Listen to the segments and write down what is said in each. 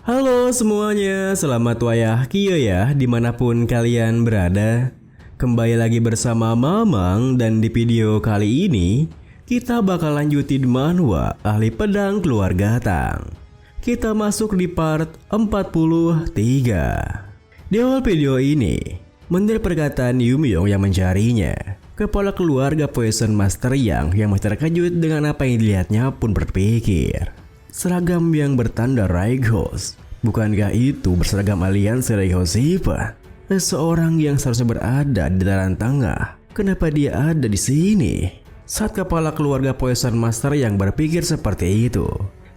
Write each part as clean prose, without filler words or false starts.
Halo semuanya, selamat wayah Kio ya dimanapun kalian berada. Kembali lagi bersama Mamang dan di video kali ini kita bakal lanjutin manhwa Ahli Pedang Keluarga Tang. Kita masuk di part 43. Di awal video ini, menurut perkataan Yumyong yang mencarinya, kepala keluarga Poison Master yang masih terkejut dengan apa yang dilihatnya pun berpikir, seragam yang bertanda Raigos, bukankah itu berseragam aliansi Raigos Shiva? Seseorang yang seharusnya berada di dataran tengah, kenapa dia ada di sini? Saat kepala keluarga Poison Master yang berpikir seperti itu,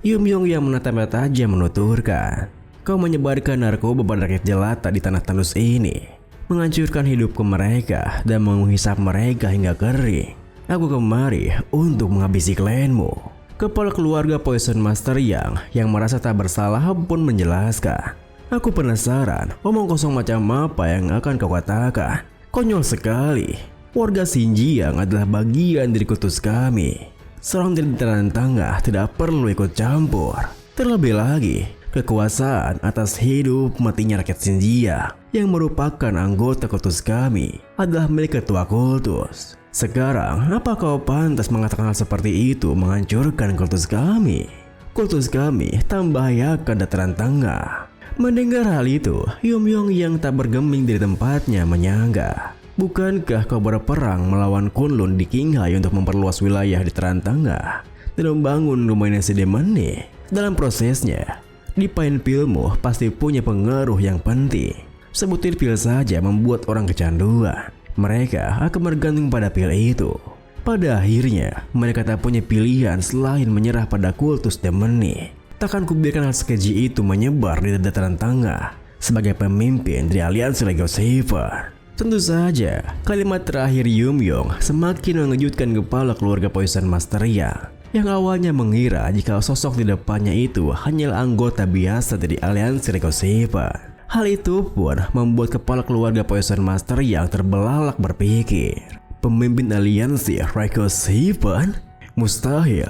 Yumyong yang menatapnya tajam menuturkan, "Kau menyebarkan narkoba pada rakyat jelata di tanah tandus ini, menghancurkan hidupku mereka dan menghisap mereka hingga kering. Aku kemari untuk menghabisi klanmu." Kepala keluarga Poison Master yang merasa tak bersalah pun menjelaskan, "Aku penasaran omong kosong macam apa yang akan kau katakan. Konyol sekali. Warga Xinjiang adalah bagian dari kultus kami. Seorang dari dataran tengah tidak perlu ikut campur. Terlebih lagi, kekuasaan atas hidup matinya rakyat Xinjiang yang merupakan anggota kultus kami adalah milik ketua kultus. Sekarang, apa kau pantas mengatakan hal seperti itu menghancurkan kultus kami? Kultus kami tak membahayakan dataran tengah." Mendengar hal itu, Yumyong yang tak bergeming dari tempatnya menyangga, "Bukankah kau berperang melawan Kunlun di Qinghai untuk memperluas wilayah di dataran tengah dan membangun rumah dinasti Demoni? Dalam prosesnya, Divine Pillmu pasti punya pengaruh yang penting. Sebutir pil saja membuat orang kecanduan. Mereka akan bergantung pada pil itu. Pada akhirnya, mereka tak punya pilihan selain menyerah pada kultus Demoni. Takkan kubiarkan hal sekeji itu menyebar di dataran tengah sebagai pemimpin dari aliansi Raigos Shiva." Tentu saja, kalimat terakhir Yumyong semakin mengejutkan kepala keluarga Poison Master yang awalnya mengira jika sosok di depannya itu hanyalah anggota biasa dari aliansi Raigos Shiva. Hal itu pun membuat kepala keluarga Poison Master yang terbelalak berpikir, pemimpin aliansi Raigos Shiva? Mustahil.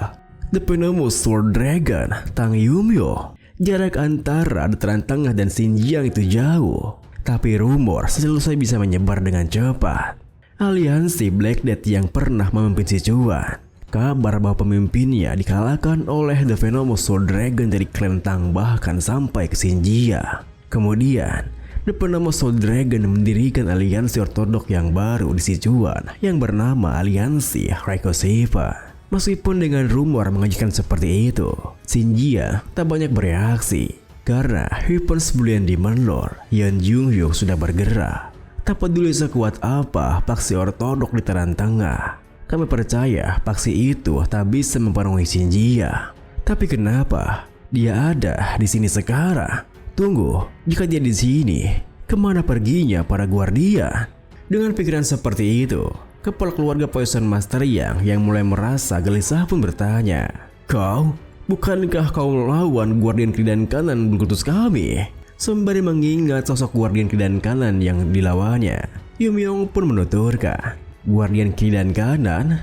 The Venomous Sword Dragon, Tang Yumyong. Jarak antara dataran tengah dan Xinjiang itu jauh, tapi rumor selalu saja bisa menyebar dengan cepat. Aliansi Black Death yang pernah memimpin Sichuan, kabar bahwa pemimpinnya dikalahkan oleh The Venomous Sword Dragon dari klan Tang bahkan sampai ke Xinjiang. Kemudian, The Venomous Sword Dragon mendirikan aliansi ortodok yang baru di Sichuan yang bernama Aliansi Raigos Shiva. Meskipun dengan rumor mengejutkan seperti itu, Xinjiang tak banyak bereaksi karena Weapons Brilliant Demon Lord Yan Jungyong sudah bergerak. Tak peduli sekuat apa paksi ortodok di dataran tengah, kami percaya paksi itu tak bisa mempengaruhi Xinjiang. Tapi kenapa dia ada di sini sekarang? Tunggu, jika dia di sini, kemana perginya para guardian? Dengan pikiran seperti itu, kepala keluarga Poison Master yang mulai merasa gelisah pun bertanya, "Kau? Bukankah kau melawan guardian kiri dan kanan kultus kami?" Sembari mengingat sosok guardian kiri dan kanan yang dilawannya, Yumyong pun menuturkan, "Guardian kiri dan kanan?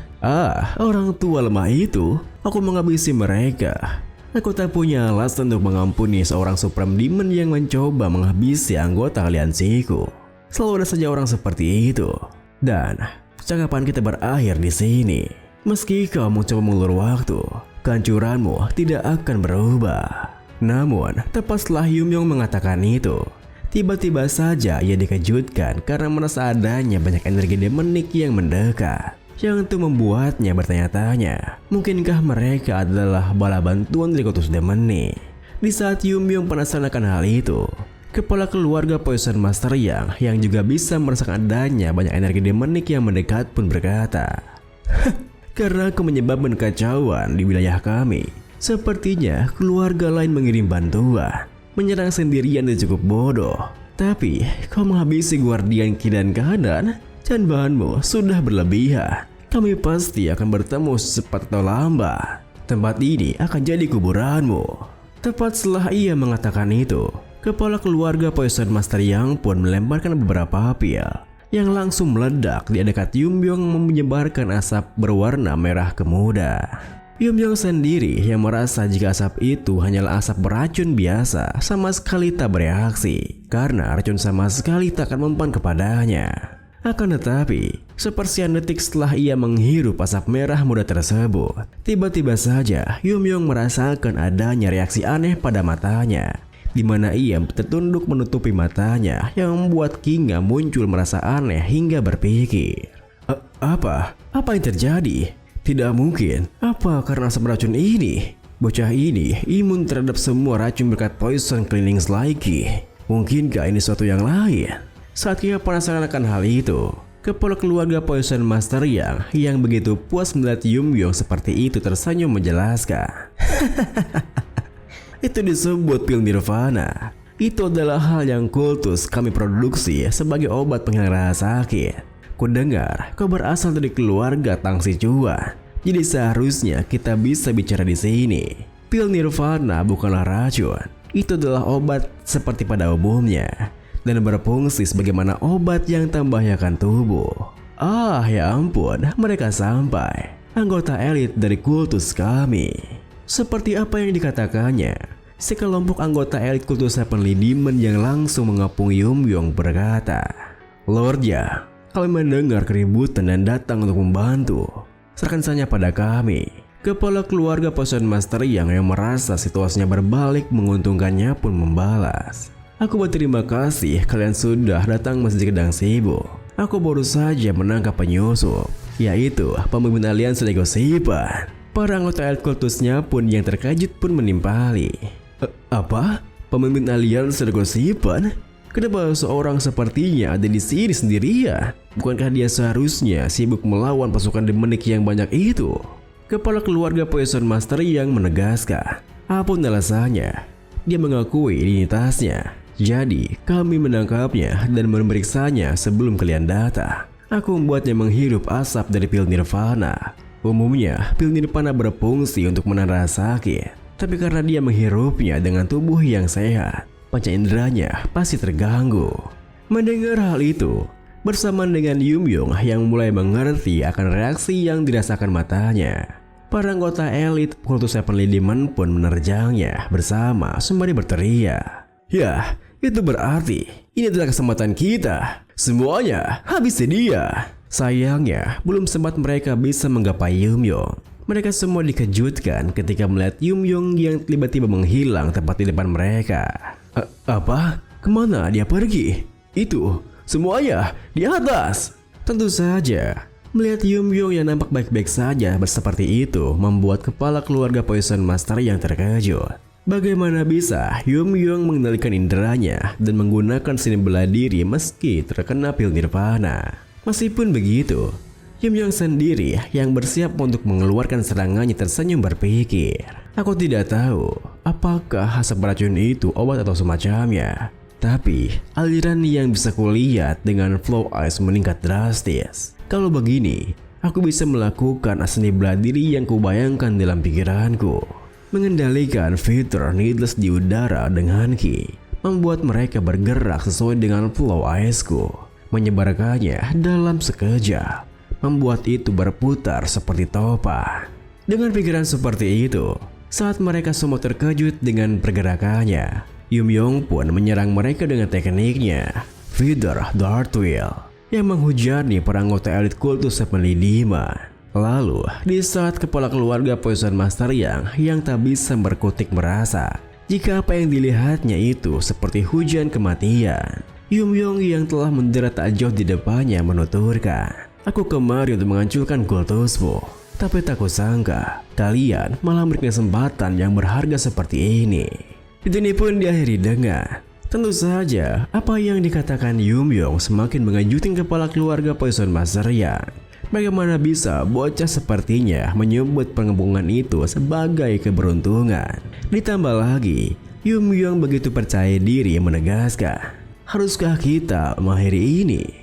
Orang tua lemah itu. Aku menghabisi mereka. Aku tak punya alasan untuk mengampuni seorang Supreme Demon yang mencoba menghabisi anggota aliansiku. Selalu ada saja orang seperti itu. Dan percakapan kita berakhir di sini. Meski kau mencoba mengulur waktu, kehancuranmu tidak akan berubah." Namun, tepat setelah Yumyong mengatakan itu, tiba-tiba saja ia dikejutkan karena merasa adanya banyak energi demonik yang mendekat. Yang itu membuatnya bertanya-tanya, mungkinkah mereka adalah bala bantuan dari kultus Demoni? Di saat Yumyong penasaran akan hal itu, kepala keluarga Poison Master yang juga bisa merasakan adanya banyak energi demonik yang mendekat pun berkata, "Karena aku menyebabkan kekacauan di wilayah kami, sepertinya keluarga lain mengirim bantuan. Menyerang sendirian itu cukup bodoh. Tapi kau menghabisi guardian kiri dan kanan? Candbaanmu sudah berlebihan. Kami pasti akan bertemu secepat atau lambat. Tempat ini akan jadi kuburanmu." Tepat setelah ia mengatakan itu, kepala keluarga Poison Master yang pun melemparkan beberapa pil yang langsung meledak di dekat Yumyong menyebarkan asap berwarna merah kemuda. Yum Yong sendiri yang merasa jika asap itu hanyalah asap beracun biasa sama sekali tak bereaksi karena racun sama sekali tak akan mempan kepadanya. Akan tetapi, sepersekian detik setelah ia menghirup asap merah muda tersebut, tiba-tiba saja Yum Yong merasakan adanya reaksi aneh pada matanya, di mana ia tertunduk menutupi matanya yang membuat Kinga muncul merasa aneh hingga berpikir, Apa yang terjadi? Tidak mungkin. Apa karena asap racun ini? Bocah ini imun terhadap semua racun berkat poison cleaning lagi. Mungkinkah ini suatu yang lain? Saat Kinga penasaran akan hal itu, kepala keluarga Poison Master yang begitu puas melihat Yum Yong seperti itu tersenyum menjelaskan. Itu disebut pil nirvana. Itu adalah hal yang kultus kami produksi sebagai obat penghilang rasa sakit. Kudengar kau berasal dari keluarga Tangsi Cuan. Jadi seharusnya kita bisa bicara di sini. Pil nirvana bukanlah racun. Itu adalah obat seperti pada umumnya dan berfungsi sebagaimana obat yang tak membahayakan tubuh. Ya ampun, mereka sampai. Anggota elit dari kultus kami. Seperti apa yang dikatakannya, sekelompok anggota elit kultus Heavenly Demon yang langsung mengepung Yum Yong berkata, Lord Ya, kami mendengar keributan dan datang untuk membantu. Serahkan saja pada kami. Kepala keluarga Poison Master yang merasa situasinya berbalik menguntungkannya pun membalas, Aku berterima kasih kalian sudah datang meski sedang sibuk. Aku baru saja menangkap penyusup, yaitu pemimpin aliansi Legosipan. Para anggota elit kultusnya pun yang terkejut pun menimpali. Apa? Pemimpin aliansi Legosipan? Kenapa seorang sepertinya ada di sini sendirian? Bukankah dia seharusnya sibuk melawan pasukan demonik yang banyak itu? Kepala keluarga Poison Master yang menegaskan, apapun alasannya, dia mengakui identitasnya. Jadi, kami menangkapnya dan memeriksanya sebelum kalian datang. Aku membuatnya menghirup asap dari pil nirvana. Umumnya, pil nirvana berfungsi untuk menahan rasa sakit. Tapi karena dia menghirupnya dengan tubuh yang sehat, panca inderanya pasti terganggu. Mendengar hal itu, bersamaan dengan Yum Yong yang mulai mengerti akan reaksi yang dirasakan matanya, para anggota elit kultus Heavenly Demon pun menerjangnya bersama sembari berteriak, Ya, itu berarti ini adalah kesempatan kita. Semuanya habis sedia. Sayangnya, belum sempat mereka bisa menggapai Yum Yong. Mereka semua dikejutkan ketika melihat Yum Yong yang tiba-tiba menghilang tepat di depan mereka. Apa? Kemana dia pergi? Itu, semuanya di atas. Tentu saja, melihat Yum Yong yang nampak baik-baik saja seperti itu membuat kepala keluarga Poison Master yang terkejut. Bagaimana bisa Yum Yong mengendalikan inderanya dan menggunakan seni bela diri meski terkena pil nirvana? Meskipun begitu, Yum Yong sendiri yang bersiap untuk mengeluarkan serangannya tersenyum berpikir, Aku tidak tahu apakah asap beracun itu obat atau semacamnya. Tapi aliran yang bisa kulihat dengan flow ice meningkat drastis. Kalau begini, aku bisa melakukan seni bela diri yang kubayangkan dalam pikiranku. Mengendalikan fitur needless di udara dengan ki, membuat mereka bergerak sesuai dengan flow ice-ku, menyebarkannya dalam sekejap, membuat itu berputar seperti topa. Dengan pikiran seperti itu, saat mereka semua terkejut dengan pergerakannya, Yum Yong pun menyerang mereka dengan tekniknya, Feather Dart Wheel, yang menghujani para anggota elit kultus Heavenly Demon. Lalu, di saat kepala keluarga Poison Master yang tak bisa berkutik merasa jika apa yang dilihatnya itu seperti hujan kematian, Yum Yong yang telah menderat tak jauh di depannya menuturkan, Aku kemari untuk menghancurkan kultusmu. Tapi tak kusangka, kalian malah memberikan kesempatan yang berharga seperti ini. Video ini pun diakhiri dengan, tentu saja apa yang dikatakan Yum Yong semakin mengajutin kepala keluarga Poison Master Bagaimana bisa bocah sepertinya menyebut pengembangan itu sebagai keberuntungan? Ditambah lagi, Yum Yong begitu percaya diri menegaskan, haruskah kita mengakhiri ini?